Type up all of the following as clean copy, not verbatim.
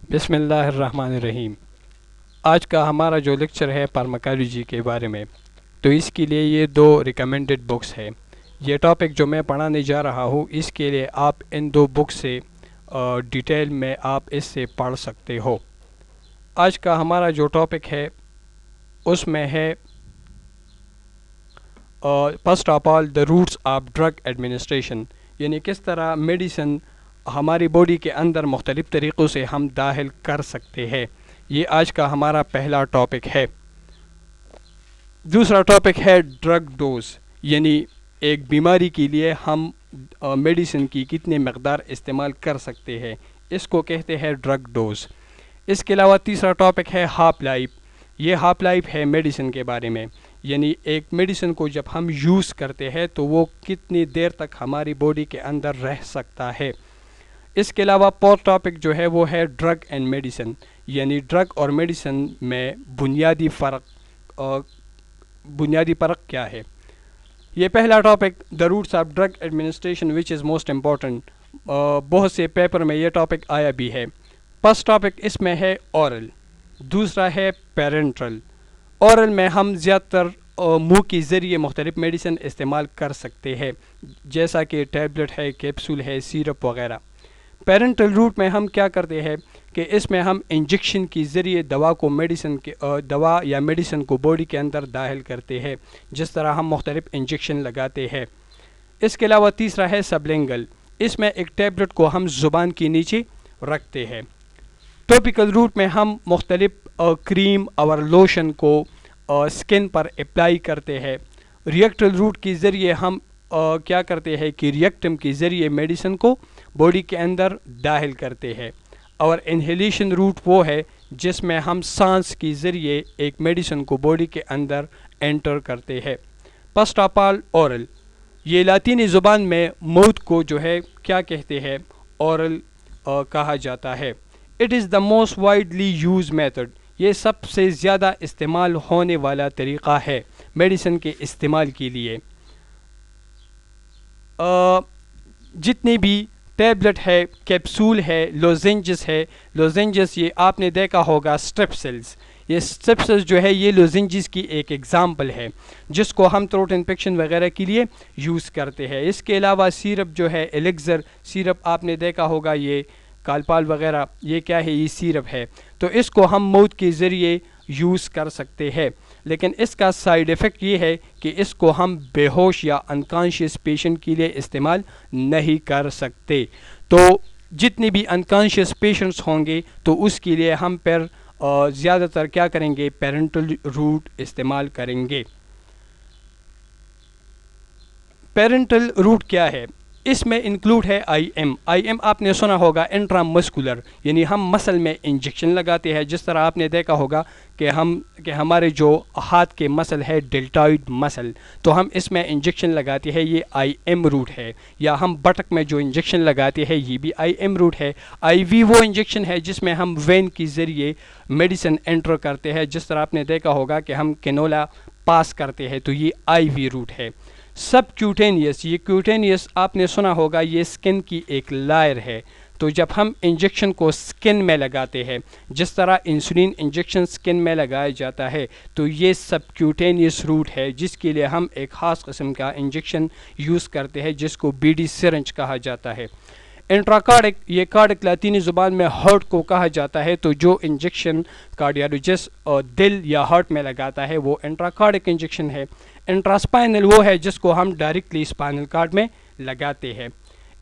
بسم اللہ الرحمن الرحیم۔ آج کا ہمارا جو لیکچر ہے فارماکالوجی کے بارے میں، تو اس کے لیے یہ دو ریکمینڈڈ بکس ہے۔ یہ ٹاپک جو میں پڑھانے جا رہا ہوں، اس کے لیے آپ ان دو بکس سے ڈیٹیل میں آپ اس سے پڑھ سکتے ہو۔ آج کا ہمارا جو ٹاپک ہے اس میں ہے first of all the roots of drug administration, یعنی کس طرح میڈیسن ہماری باڈی کے اندر مختلف طریقوں سے ہم داخل کر سکتے ہیں۔ یہ آج کا ہمارا پہلا ٹاپک ہے۔ دوسرا ٹاپک ہے ڈرگ ڈوز، یعنی ایک بیماری کے لیے ہم میڈیسن کی کتنے مقدار استعمال کر سکتے ہیں، اس کو کہتے ہیں ڈرگ ڈوز۔ اس کے علاوہ تیسرا ٹاپک ہے ہاف لائف۔ یہ ہاف لائف ہے میڈیسن کے بارے میں، یعنی ایک میڈیسن کو جب ہم یوز کرتے ہیں تو وہ کتنی دیر تک ہماری باڈی کے اندر رہ سکتا ہے۔ اس کے علاوہ فورتھ ٹاپک جو ہے وہ ہے ڈرگ اینڈ میڈیسن، یعنی ڈرگ اور میڈیسن میں بنیادی فرق کیا ہے۔ یہ پہلا topic the roots of drug administration which is most important, بہت سے پیپر میں یہ ٹاپک آیا بھی ہے۔ فرسٹ ٹاپک اس میں ہے اورل، دوسرا ہے پیرنٹرل۔ اورل میں ہم زیادہ تر منہ کے ذریعے مختلف میڈیسن استعمال کر سکتے ہیں، جیسا کہ ٹیبلٹ ہے، کیپسول ہے، سیرپ وغیرہ۔ پیرنٹل روٹ میں ہم کیا کرتے ہیں کہ اس میں ہم انجیکشن کے ذریعے دوا یا میڈیسن کو باڈی کے اندر داخل کرتے ہیں، جس طرح ہم مختلف انجیکشن لگاتے ہیں۔ اس کے علاوہ تیسرا ہے سبلنگل، اس میں ایک ٹیبلٹ کو ہم زبان کے نیچے رکھتے ہیں۔ ٹاپیکل روٹ میں ہم مختلف کریم اور لوشن کو سکن پر اپلائی کرتے ہیں۔ ریئیکٹل روٹ کے ذریعے ہم کیا کرتے ہیں کہ ریئیکٹم کے ذریعے میڈیسن کو باڈی کے اندر داخل کرتے ہیں۔ اور انہیلیشن روٹ وہ ہے جس میں ہم سانس کے ذریعے ایک میڈیسن کو باڈی کے اندر انٹر کرتے ہیں۔ فرسٹ آف آل اورل، یہ لاطینی زبان میں موت کو جو ہے کیا کہتے ہیں، اورل کہا جاتا ہے۔ It is the most widely use method, یہ سب سے زیادہ استعمال ہونے والا طریقہ ہے میڈیسن کے استعمال کے لیے۔ جتنی بھی ٹیبلٹ ہے، کیپسول ہے، لوزنجز یہ آپ نے دیکھا ہوگا اسٹریپ سیلز، یہ اسٹریپ سیلز جو ہے یہ لوزنجز کی ایک ایگزامپل ہے جس کو ہم تھروٹ انفیکشن وغیرہ کے لیے یوز کرتے ہیں۔ اس کے علاوہ سیرپ جو ہے ایلیکزر سیرپ آپ نے دیکھا ہوگا، یہ کالپال وغیرہ، یہ کیا ہے، یہ سیرپ ہے، تو اس کو ہم موت کے ذریعے یوز کر سکتے ہیں۔ لیکن اس کا سائیڈ ایفیکٹ یہ ہے کہ اس کو ہم بے ہوش یا انکانشیس پیشنٹ کے لیے استعمال نہیں کر سکتے۔ تو جتنی بھی انکانشیس پیشنٹس ہوں گے تو اس کے لیے ہم پھر زیادہ تر کیا کریں گے، پیرنٹل روٹ استعمال کریں گے۔ پیرنٹل روٹ کیا ہے؟ اس میں انکلوڈ ہے آئی ایم آپ نے سنا ہوگا، انٹرا مسکولر، یعنی ہم مسل میں انجیکشن لگاتے ہیں، جس طرح آپ نے دیکھا ہوگا کہ ہمارے جو ہاتھ کے مسل ہے ڈیلٹائڈ مسل، تو ہم اس میں انجیکشن لگاتے ہیں، یہ آئی ایم روٹ ہے۔ یا ہم بٹک میں جو انجیکشن لگاتے ہیں یہ بھی آئی ایم روٹ ہے۔ آئی وی وہ انجیکشن ہے جس میں ہم وین کے ذریعے میڈیسن انٹر کرتے ہیں، جس طرح آپ نے دیکھا ہوگا کہ ہم کینولا پاس کرتے ہیں، تو یہ آئی وی روٹ ہے۔ سب کیوٹینیس، یہ کیوٹینیس آپ نے سنا ہوگا، یہ سکن کی ایک لائر ہے، تو جب ہم انجیکشن کو سکن میں لگاتے ہیں، جس طرح انسولین انجیکشن سکن میں لگایا جاتا ہے، تو یہ سب کیوٹینیس روٹ ہے جس کے لیے ہم ایک خاص قسم کا انجیکشن یوز کرتے ہیں جس کو بی ڈی سرنج کہا جاتا ہے۔ انٹراکارڈک، یہ کارڈک لاطینی زبان میں ہارٹ کو کہا جاتا ہے، تو جو انجیکشن کارڈیالوجسٹ دل یا ہارٹ میں لگاتا ہے وہ انٹراکارڈک انجیکشن ہے۔ انٹراسپائنل وہ ہے جس کو ہم ڈائریکٹلی اسپائنل کارڈ میں لگاتے ہیں۔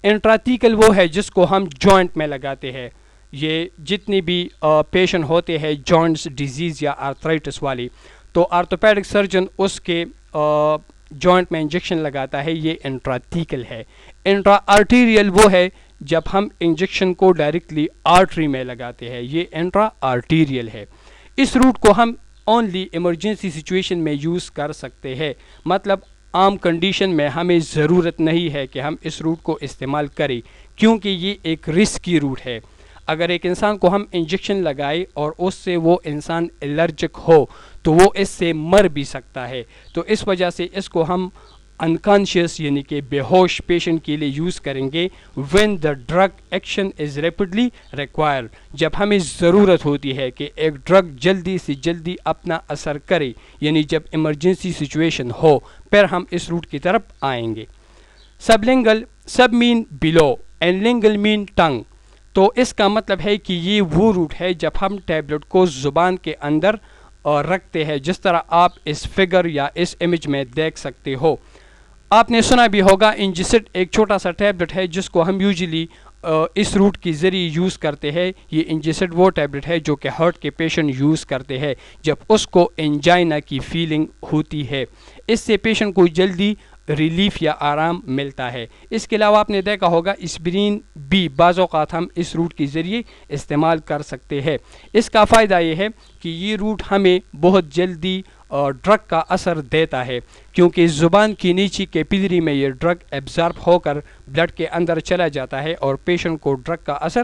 انٹراتیکل وہ ہے جس کو ہم جوائنٹ میں لگاتے ہیں۔ یہ جتنی بھی پیشنٹ ہوتے ہیں جوائنٹس ڈیزیز یا آرتھرائٹس والی، تو آرتھوپیڈک سرجن اس کے جوائنٹ میں انجیکشن لگاتا ہے، یہ انٹراتیکل ہے۔ انٹرا آرٹیریل وہ ہے جب ہم انجیکشن کو ڈائریکٹلی آرٹری میں لگاتے ہیں، یہ انٹرا آرٹیریل ہے۔ اس روٹ کو ہم اونلی ایمرجنسی سچویشن میں یوز کر سکتے ہیں، مطلب عام کنڈیشن میں ہمیں ضرورت نہیں ہے کہ ہم اس روٹ کو استعمال کریں، کیونکہ یہ ایک رسکی روٹ ہے۔ اگر ایک انسان کو ہم انجیکشن لگائے اور اس سے وہ انسان الرجک ہو تو وہ اس سے مر بھی سکتا ہے، تو اس وجہ سے اس کو ہم انکانشیس یعنی کہ بے ہوش پیشنٹ کے لیے یوز کریں گے when the drug action is rapidly require, جب ہمیں ضرورت ہوتی ہے کہ ایک ڈرگ جلدی سے جلدی اپنا اثر کرے، یعنی جب ایمرجنسی سچویشن ہو، پھر ہم اس روٹ کی طرف آئیں گے۔ سب لنگل، سب مین بلو اینڈ لنگل مین ٹنگ، تو اس کا مطلب ہے کہ یہ وہ روٹ ہے جب ہم ٹیبلٹ کو زبان کے اندر رکھتے ہیں، جس طرح آپ اس فگر یا اس امیج میں دیکھ سکتے ہو۔ آپ نے سنا بھی ہوگا انجسٹ ایک چھوٹا سا ٹیبلٹ ہے جس کو ہم یوزلی اس روٹ کے ذریعے یوز کرتے ہیں۔ یہ انجسٹ وہ ٹیبلٹ ہے جو کہ ہارٹ کے پیشنٹ یوز کرتے ہیں جب اس کو انجائنا کی فیلنگ ہوتی ہے، اس سے پیشنٹ کو جلدی ریلیف یا آرام ملتا ہے۔ اس کے علاوہ آپ نے دیکھا ہوگا اسپرین بھی بعض اوقات ہم اس روٹ کے ذریعے استعمال کر سکتے ہیں۔ اس کا فائدہ یہ ہے کہ یہ روٹ ہمیں بہت جلدی ڈرگ کا اثر دیتا ہے، کیونکہ زبان کی نیچی کیپلری میں یہ ڈرگ ایبزارب ہو کر بلڈ کے اندر چلا جاتا ہے اور پیشنٹ کو ڈرگ کا اثر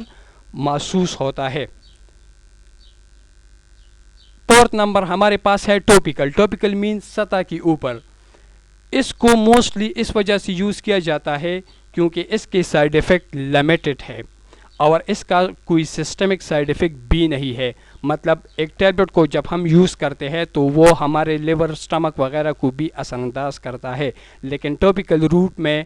محسوس ہوتا ہے۔ فورتھ نمبر ہمارے پاس ہے ٹوپیکل۔ ٹوپیکل مینس سطح کے اوپر۔ اس کو موسٹلی اس وجہ سے یوز کیا جاتا ہے کیونکہ اس کے سائیڈ ایفیکٹ لمیٹڈ ہے اور اس کا کوئی سسٹمک سائیڈ ایفیکٹ بھی نہیں ہے۔ مطلب ایک ٹیبلٹ کو جب ہم یوز کرتے ہیں تو وہ ہمارے لیور، سٹمک وغیرہ کو بھی اثر انداز کرتا ہے، لیکن ٹاپیکل روٹ میں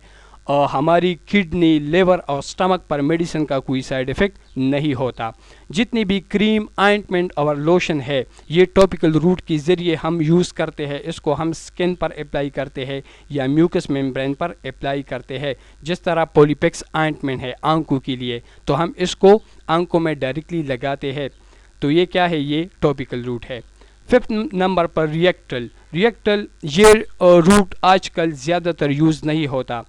ہماری کڈنی، لیور اور سٹمک پر میڈیسن کا کوئی سائیڈ ایفیکٹ نہیں ہوتا۔ جتنی بھی کریم، آئنٹمنٹ اور لوشن ہے یہ ٹاپیکل روٹ کے ذریعے ہم یوز کرتے ہیں۔ اس کو ہم سکن پر اپلائی کرتے ہیں یا میوکس ممبرین پر اپلائی کرتے ہیں، جس طرح پولیپیکس آئنٹمنٹ ہے آنکھوں کے لیے، تو ہم اس کو آنکھوں میں ڈائریکٹلی لگاتے ہیں۔ تو یہ کیا ہے؟ یہ ٹاپیکل روٹ ہے۔ ففتھ نمبر پر ریئیکٹل۔ ریئیکٹل یہ روٹ آج کل زیادہ تر یوز نہیں ہوتا۔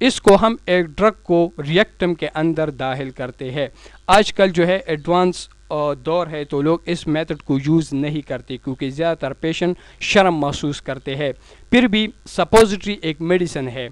اس کو ہم ایک ڈرگ کو ریئیکٹم کے اندر داخل کرتے ہیں۔ آج کل جو ہے ایڈوانس دور ہے تو لوگ اس میتھڈ کو یوز نہیں کرتے کیونکہ زیادہ تر پیشنٹ شرم محسوس کرتے ہیں۔ پھر بھی سپوزٹری ایک میڈیسن ہے،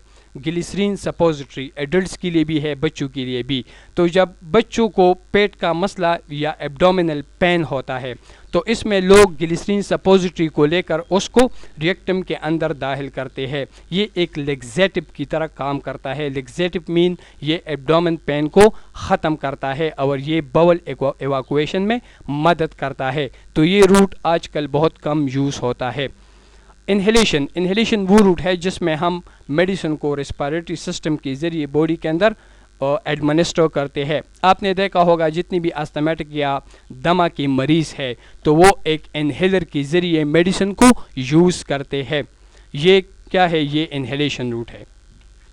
گلیسرین سپوزٹری ایڈلٹس کے لیے بھی ہے، بچوں کے لیے بھی۔ تو جب بچوں کو پیٹ کا مسئلہ یا ایبڈومینل پین ہوتا ہے تو اس میں لوگ گلیسرین سپوزٹری کو لے کر اس کو ریئیکٹم کے اندر داخل کرتے ہیں۔ یہ ایک لیگزیٹو کی طرح کام کرتا ہے۔ لیگزیٹو مین یہ ایبڈومن پین کو ختم کرتا ہے اور یہ باول ایواکویشن میں مدد کرتا ہے۔ تو یہ روٹ آج کل بہت کم یوز ہوتا ہے۔ انہیلیشن۔ انہیلیشن وہ روٹ ہے جس میں ہم میڈیسن کو ریسپیریٹری سسٹم کے ذریعے باڈی کے اندر ایڈمنسٹر کرتے ہیں۔ آپ نے دیکھا ہوگا جتنی بھی آستھمیٹک یا دمہ کی مریض ہے تو وہ ایک انہیلر کے ذریعے میڈیسن کو یوز کرتے ہیں۔ یہ کیا ہے؟ یہ انہیلیشن روٹ ہے۔